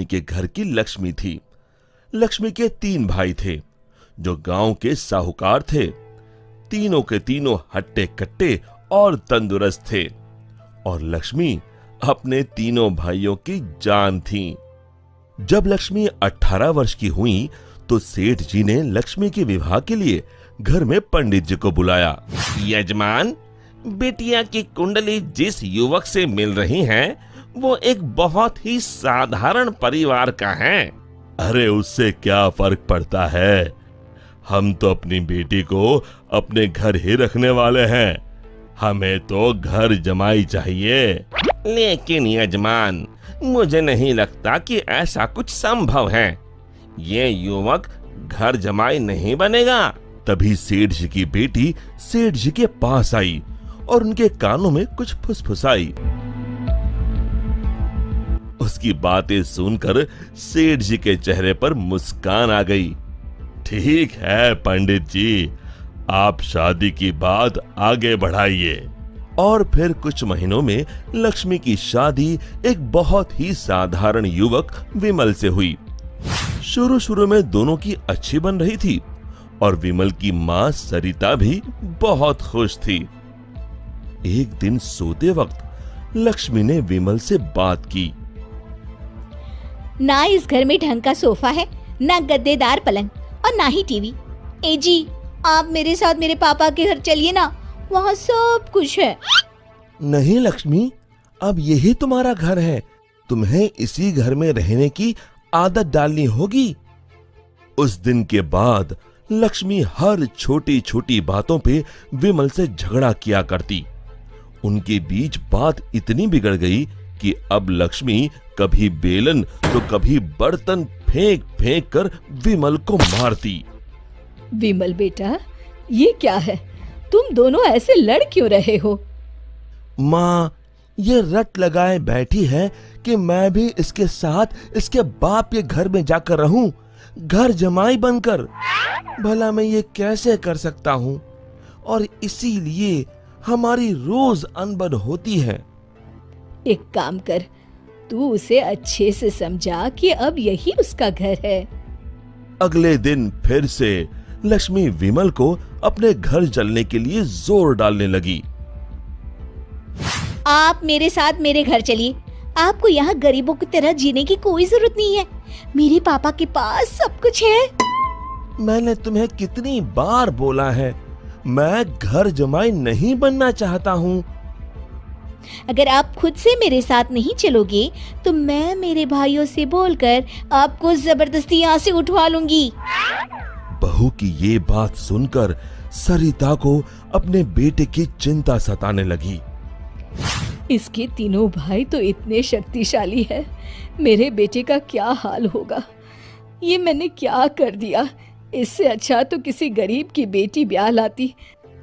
के घर की लक्ष्मी थी। लक्ष्मी के 3 भाई थे जो गांव के साहूकार थे। तीनों के तीनों हट्टे कट्टे और तंदुरुस्त थे और लक्ष्मी अपने तीनों भाइयों की जान थी। जब लक्ष्मी 18 वर्ष की हुई तो सेठ जी ने लक्ष्मी के विवाह के लिए घर में पंडित जी को बुलाया। यजमान, बेटिया की कुंडली जिस युवक से मिल रही है वो एक बहुत ही साधारण परिवार का है। अरे उससे क्या फर्क पड़ता है, हम तो अपनी बेटी को अपने घर ही रखने वाले हैं, हमें तो घर जमाई चाहिए। लेकिन यजमान, मुझे नहीं लगता कि ऐसा कुछ संभव है, ये युवक घर जमाई नहीं बनेगा। तभी सेठ जी की बेटी सेठ जी के पास आई और उनके कानों में कुछ फुसफुसाई। उसकी बातें सुनकर सेठ जी के चेहरे पर मुस्कान आ गई। ठीक है पंडित जी, आप शादी की बात आगे बढ़ाइए। और फिर कुछ महीनों में लक्ष्मी की शादी एक बहुत ही साधारण युवक विमल से हुई। शुरू में दोनों की अच्छी बन रही थी और विमल की मां सरिता भी बहुत खुश थी। एक दिन सोते वक्त लक्ष्मी ने विमल से बात की। ना इस घर में ढंग का सोफा है, ना गद्देदार पलंग और ना ही टीवी। ए जी, आप मेरे साथ मेरे पापा के घर चलिए ना, वहाँ सब कुछ है। नहीं लक्ष्मी, अब यही तुम्हारा घर है, तुम्हें इसी घर में रहने की आदत डालनी होगी। उस दिन के बाद लक्ष्मी हर छोटी छोटी बातों पे विमल से झगड़ा किया करती। उनके बीच बात इतनी बिगड़ गई कि अब लक्ष्मी कभी बेलन तो कभी बर्तन फेंक फेंक कर विमल को मारती। विमल बेटा, ये क्या है, तुम दोनों ऐसे लड़ क्यों रहे हो? माँ, ये रट लगाए बैठी है कि मैं भी इसके साथ इसके बाप के घर में जाकर रहूं, घर जमाई बनकर। भला मैं ये कैसे कर सकता हूँ? और इसीलिए हमारी रोज अनबन होती है। एक काम कर, तू उसे अच्छे से समझा कि अब यही उसका घर है। अगले दिन फिर से लक्ष्मी विमल को अपने घर चलने के लिए जोर डालने लगी। आप मेरे साथ मेरे घर चलिए, आपको यहाँ गरीबों की तरह जीने की कोई जरूरत नहीं है, मेरे पापा के पास सब कुछ है। मैंने तुम्हें कितनी बार बोला है, मैं घर जमाई नहीं बनना चाहता हूँ। अगर आप खुद से मेरे साथ नहीं चलोगे तो मैं मेरे भाइयों से बोलकर आपको जबरदस्ती यहाँ से उठवा लूंगी। बहू की ये बात सुनकर सरिता को अपने बेटे की चिंता सताने लगी। इसके तीनों भाई तो इतने शक्तिशाली है, मेरे बेटे का क्या हाल होगा। ये मैंने क्या कर दिया, इससे अच्छा तो किसी गरीब की बेटी ब्याह लाती,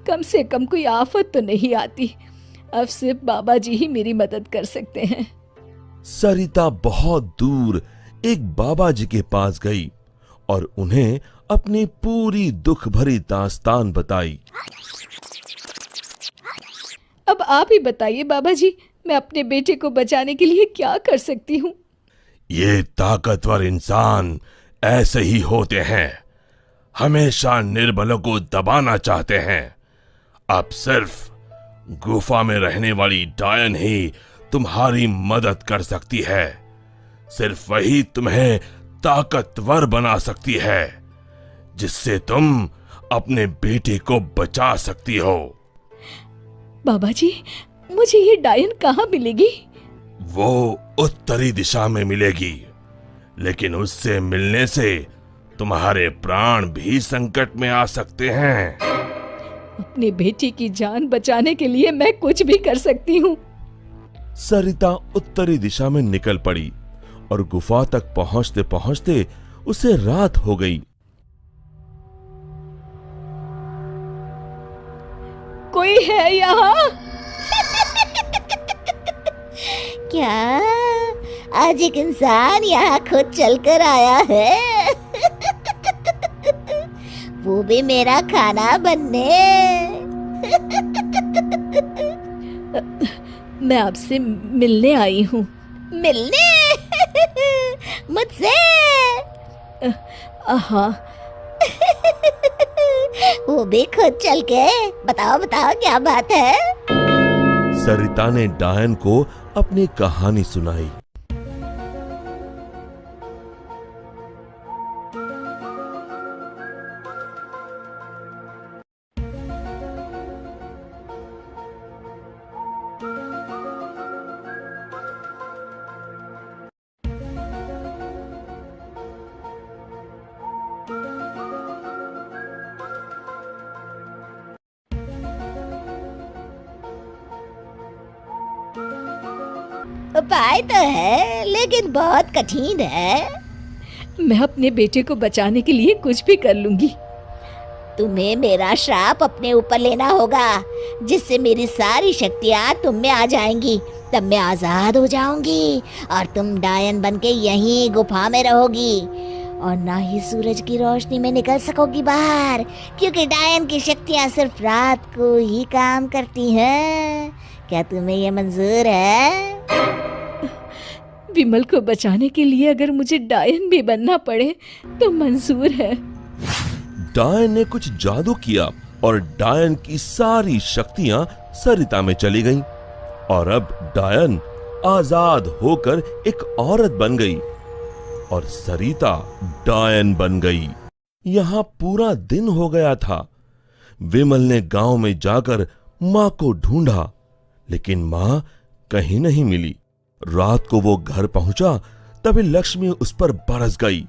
कम से कम कोई आफत तो नहीं आती। अब सिर्फ बाबा जी ही मेरी मदद कर सकते हैं। सरिता बहुत दूर एक बाबा जी के पास गई और उन्हें अपनी पूरी दुख भरी दास्तान बताई। अब आप ही बताइए बाबा जी, मैं अपने बेटे को बचाने के लिए क्या कर सकती हूँ? ये ताकतवर इंसान ऐसे ही होते हैं, हमेशा निर्बलों को दबाना चाहते हैं। अब सिर्फ गुफा में रहने वाली डायन ही तुम्हारी मदद कर सकती है, सिर्फ वही तुम्हें ताकतवर बना सकती है, जिससे तुम अपने बेटे को बचा सकती हो। बाबा जी, मुझे ये डायन कहाँ मिलेगी? वो उत्तरी दिशा में मिलेगी, लेकिन उससे मिलने से तुम्हारे प्राण भी संकट में आ सकते हैं। अपने बेटी की जान बचाने के लिए मैं कुछ भी कर सकती हूँ। सरिता उत्तरी दिशा में निकल पड़ी और गुफा तक पहुंचते पहुंचते उसे रात हो गई। कोई है यहाँ? क्या आज एक इंसान यहाँ खुद चलकर आया है? वो भी मेरा खाना बनने। मैं आपसे मिलने आई हूँ। मिलने? मुझसे। हाँ। वो भी खुद चल के। बताओ बताओ क्या बात है। सरिता ने डायन को अपनी कहानी सुनाई। उपाय तो है लेकिन बहुत कठिन है। मैं अपने बेटे को बचाने के लिए कुछ भी कर लूंगी। तुम्हें मेरा श्राप अपने ऊपर लेना होगा, जिससे मेरी सारी शक्तियाँ तुम में आ जाएंगी। तब मैं आजाद हो जाऊंगी और तुम डायन बनके यहीं गुफा में रहोगी और ना ही सूरज की रोशनी में निकल सकोगी बाहर, क्योंकि डायन की शक्तियाँ सिर्फ रात को ही काम करती हैं। क्या तुम्हें ये मंजूर है? विमल को बचाने के लिए अगर मुझे डायन भी बनना पड़े तो मंजूर है। डायन ने कुछ जादू किया और डायन की सारी शक्तियां सरिता में चली गईं और अब डायन आजाद होकर एक औरत बन गई और सरिता डायन बन गई। यहां पूरा दिन हो गया था। विमल ने गांव में जाकर मां को ढूंढा, लेकिन मां कहीं नहीं मिली। रात को वो घर पहुंचा तभी लक्ष्मी उस पर बरस गई।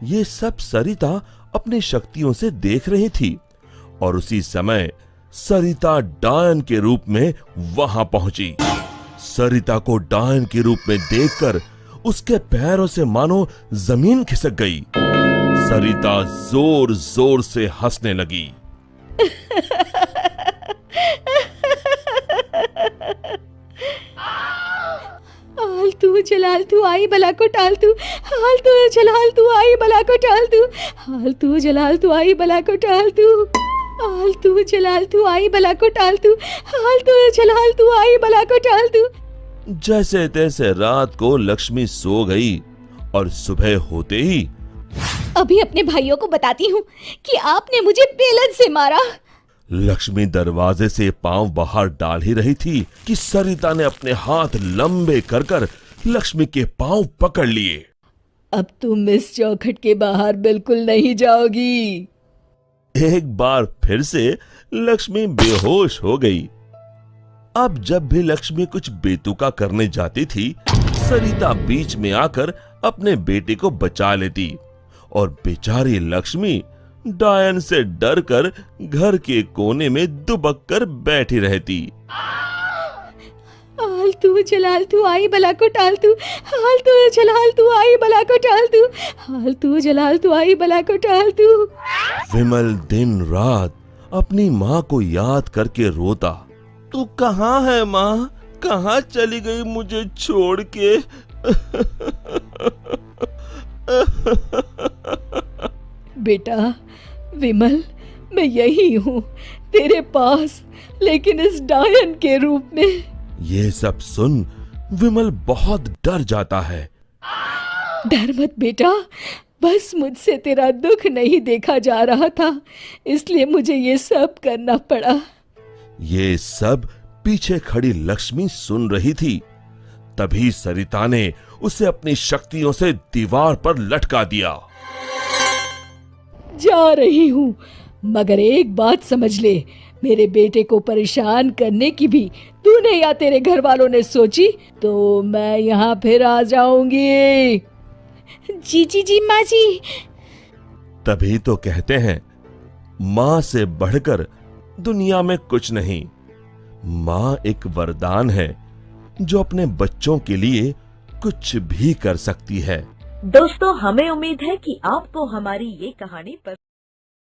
ये सब सरिता अपनी शक्तियों से देख रही थी और उसी समय सरिता डायन के रूप में वहां पहुंची। सरिता को डायन के रूप में देखकर उसके पैरों से मानो जमीन खिसक गई। सरिता जोर जोर से हंसने लगी। हालतू जलाल तू आई बला को टाल तू, हालतू जलाल तू आई बला को टाल तू, हालतू जलाल तू आई बला को टाल तू, हालतू जलाल तू आई बला को टाल तू, हालतू जलाल तू आई बला को टाल तू। जैसे तैसे रात को लक्ष्मी सो गई और सुबह होते ही अभी अपने भाइयों को बताती हूँ कि आपने मुझे बेलन से मारा। लक्ष्मी दरवाजे से पांव बाहर डाल ही रही थी कि सरिता ने अपने हाथ लंबे कर कर लक्ष्मी के पांव पकड़ लिए। अब तुम इस चौखट के बाहर बिल्कुल नहीं जाओगी। एक बार फिर से लक्ष्मी बेहोश हो गई। अब जब भी लक्ष्मी कुछ बेतुका करने जाती थी, सरिता बीच में आकर अपने बेटे को बचा लेती और बेचारी लक्ष्मी डायन से डरकर घर के कोने में दुबक कर बैठी रहती। हालतू जलाल तू आई बला को टाल तू, हालतू जलाल तू आई बला को टाल तू, हालतू जलाल तू आई बला को टाल तू। विमल दिन रात अपनी माँ को याद करके रोता। तू कहाँ है माँ? कहाँ चली गई मुझे छोड़ के? बेटा विमल, मैं यही हूँ तेरे पास, लेकिन इस डायन के रूप में। ये सब सुन विमल बहुत डर जाता है। डर मत बेटा, बस मुझसे तेरा दुख नहीं देखा जा रहा था, इसलिए मुझे ये सब करना पड़ा। ये सब पीछे खड़ी लक्ष्मी सुन रही थी। तभी सरिता ने उसे अपनी शक्तियों से दीवार पर लटका दिया। जा रही हूँ, मगर एक बात समझ ले, मेरे बेटे को परेशान करने की भी तूने या तेरे घर वालों ने सोची तो मैं यहाँ फिर आ जाऊंगी। जी जी जी माँ जी। तभी तो कहते हैं माँ से बढ़कर दुनिया में कुछ नहीं। माँ एक वरदान है जो अपने बच्चों के लिए कुछ भी कर सकती है। दोस्तों, हमें उम्मीद है कि आपको हमारी ये कहानी